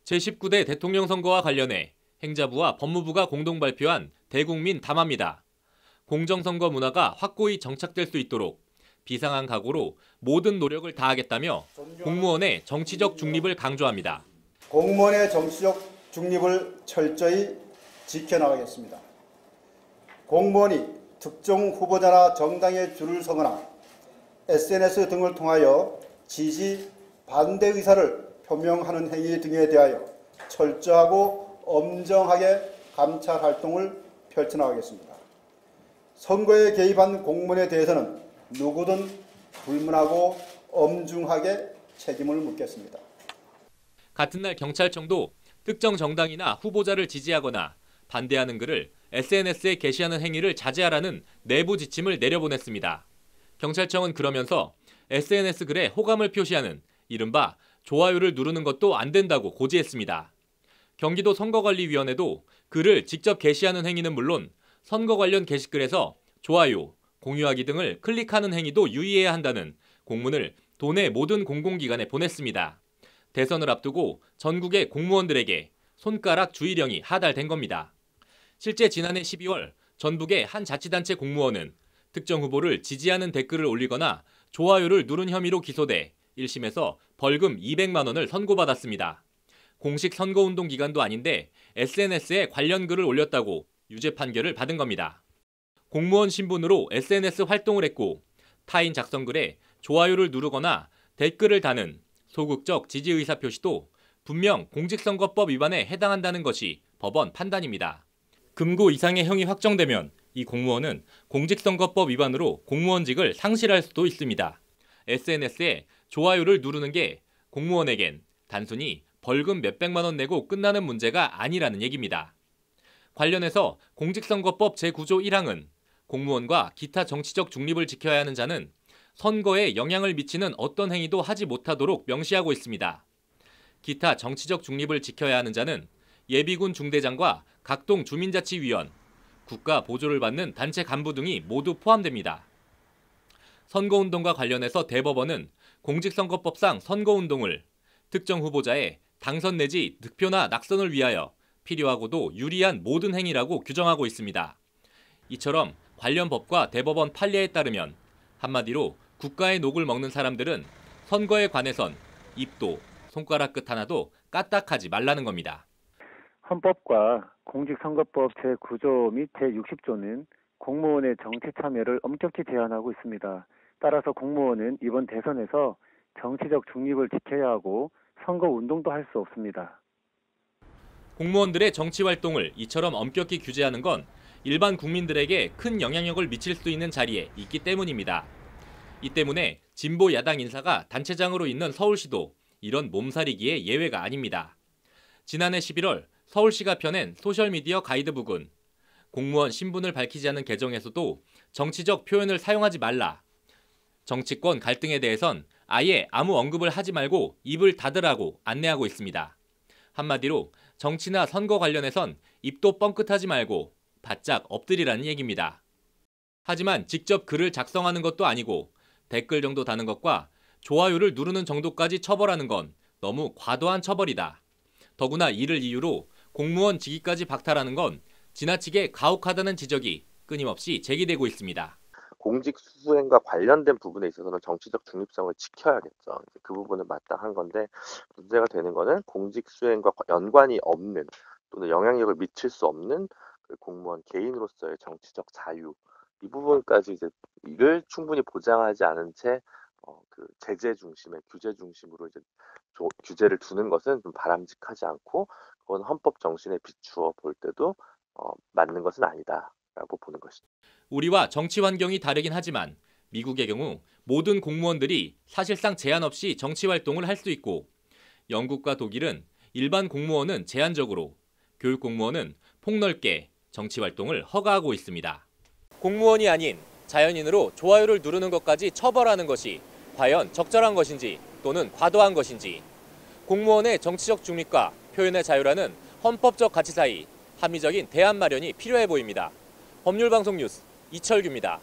제19대 대통령 선거와 관련해 행자부와 법무부가 공동 발표한 대국민 담화입니다. 공정선거 문화가 확고히 정착될 수 있도록 비상한 각오로 모든 노력을 다하겠다며 공무원의 정치적 중립을 강조합니다. 공무원의 정치적 중립을 철저히 지켜나가겠습니다. 공무원이 특정 후보자나 정당에 줄을 서거나 SNS 등을 통하여 지지, 반대 의사를 표명하는 행위 등에 대하여 철저하고 엄정하게 감찰 활동을 펼쳐나가겠습니다. 선거에 개입한 공무원에 대해서는 누구든 불문하고 엄중하게 책임을 묻겠습니다. 같은 날 경찰청도 특정 정당이나 후보자를 지지하거나 반대하는 글을 SNS에 게시하는 행위를 자제하라는 내부 지침을 내려보냈습니다. 경찰청은 그러면서 SNS 글에 호감을 표시하는 이른바 좋아요를 누르는 것도 안 된다고 고지했습니다. 경기도 선거관리위원회도 글을 직접 게시하는 행위는 물론 선거 관련 게시글에서 좋아요, 공유하기 등을 클릭하는 행위도 유의해야 한다는 공문을 도내 모든 공공기관에 보냈습니다. 대선을 앞두고 전국의 공무원들에게 손가락 주의령이 하달된 겁니다. 실제 지난해 12월 전북의 한 자치단체 공무원은 특정 후보를 지지하는 댓글을 올리거나 좋아요를 누른 혐의로 기소돼 1심에서 벌금 200만 원을 선고받았습니다. 공식 선거운동 기간도 아닌데 SNS에 관련 글을 올렸다고 유죄 판결을 받은 겁니다. 공무원 신분으로 SNS 활동을 했고 타인 작성글에 좋아요를 누르거나 댓글을 다는 소극적 지지 의사 표시도 분명 공직선거법 위반에 해당한다는 것이 법원 판단입니다. 금고 이상의 형이 확정되면 이 공무원은 공직선거법 위반으로 공무원직을 상실할 수도 있습니다. SNS에 좋아요를 누르는 게 공무원에겐 단순히 벌금 몇백만 원 내고 끝나는 문제가 아니라는 얘기입니다. 관련해서 공직선거법 제9조 1항은 공무원과 기타 정치적 중립을 지켜야 하는 자는 선거에 영향을 미치는 어떤 행위도 하지 못하도록 명시하고 있습니다. 기타 정치적 중립을 지켜야 하는 자는 예비군 중대장과 각동 주민자치위원, 국가 보조를 받는 단체 간부 등이 모두 포함됩니다. 선거운동과 관련해서 대법원은 공직선거법상 선거운동을 특정 후보자의 당선 내지 득표나 낙선을 위하여 필요하고도 유리한 모든 행위라고 규정하고 있습니다. 이처럼 관련 법과 대법원 판례에 따르면 한마디로 국가의 녹을 먹는 사람들은 선거에 관해선 입도, 손가락 끝 하나도 까딱하지 말라는 겁니다. 헌법과 공직선거법 제9조 및 제60조는 공무원의 정치 참여를 엄격히 제한하고 있습니다. 따라서 공무원은 이번 대선에서 정치적 중립을 지켜야 하고 선거운동도 할 수 없습니다. 공무원들의 정치활동을 이처럼 엄격히 규제하는 건 일반 국민들에게 큰 영향력을 미칠 수 있는 자리에 있기 때문입니다. 이 때문에 진보 야당 인사가 단체장으로 있는 서울시도 이런 몸살이기에 예외가 아닙니다. 지난해 11월 서울시가 펴낸 소셜미디어 가이드북은 공무원 신분을 밝히지 않은 계정에서도 정치적 표현을 사용하지 말라. 정치권 갈등에 대해선 아예 아무 언급을 하지 말고 입을 닫으라고 안내하고 있습니다. 한마디로 정치나 선거 관련해선 입도 뻥끗하지 말고 바짝 엎드리라는 얘기입니다. 하지만 직접 글을 작성하는 것도 아니고 댓글 정도 다는 것과 좋아요를 누르는 정도까지 처벌하는 건 너무 과도한 처벌이다. 더구나 이를 이유로 공무원 직위까지 박탈하는 건 지나치게 가혹하다는 지적이 끊임없이 제기되고 있습니다. 공직 수행과 관련된 부분에 있어서는 정치적 중립성을 지켜야겠죠. 그 부분은 마땅한 건데 문제가 되는 거는 공직 수행과 연관이 없는 또는 영향력을 미칠 수 없는 그 공무원 개인으로서의 정치적 자유 이 부분까지 이제 이를 충분히 보장하지 않은 채 그 제재 중심의 규제 중심으로 이제 규제를 두는 것은 좀 바람직하지 않고 그건 헌법 정신에 비추어 볼 때도 맞는 것은 아니다라고 보는 것이죠. 우리와 정치 환경이 다르긴 하지만 미국의 경우 모든 공무원들이 사실상 제한 없이 정치 활동을 할 수 있고 영국과 독일은 일반 공무원은 제한적으로 교육 공무원은 폭넓게 정치 활동을 허가하고 있습니다. 공무원이 아닌 자연인으로 좋아요를 누르는 것까지 처벌하는 것이 과연 적절한 것인지 또는 과도한 것인지 공무원의 정치적 중립과 표현의 자유라는 헌법적 가치 사이 합리적인 대안 마련이 필요해 보입니다. 법률방송 뉴스 이철규입니다.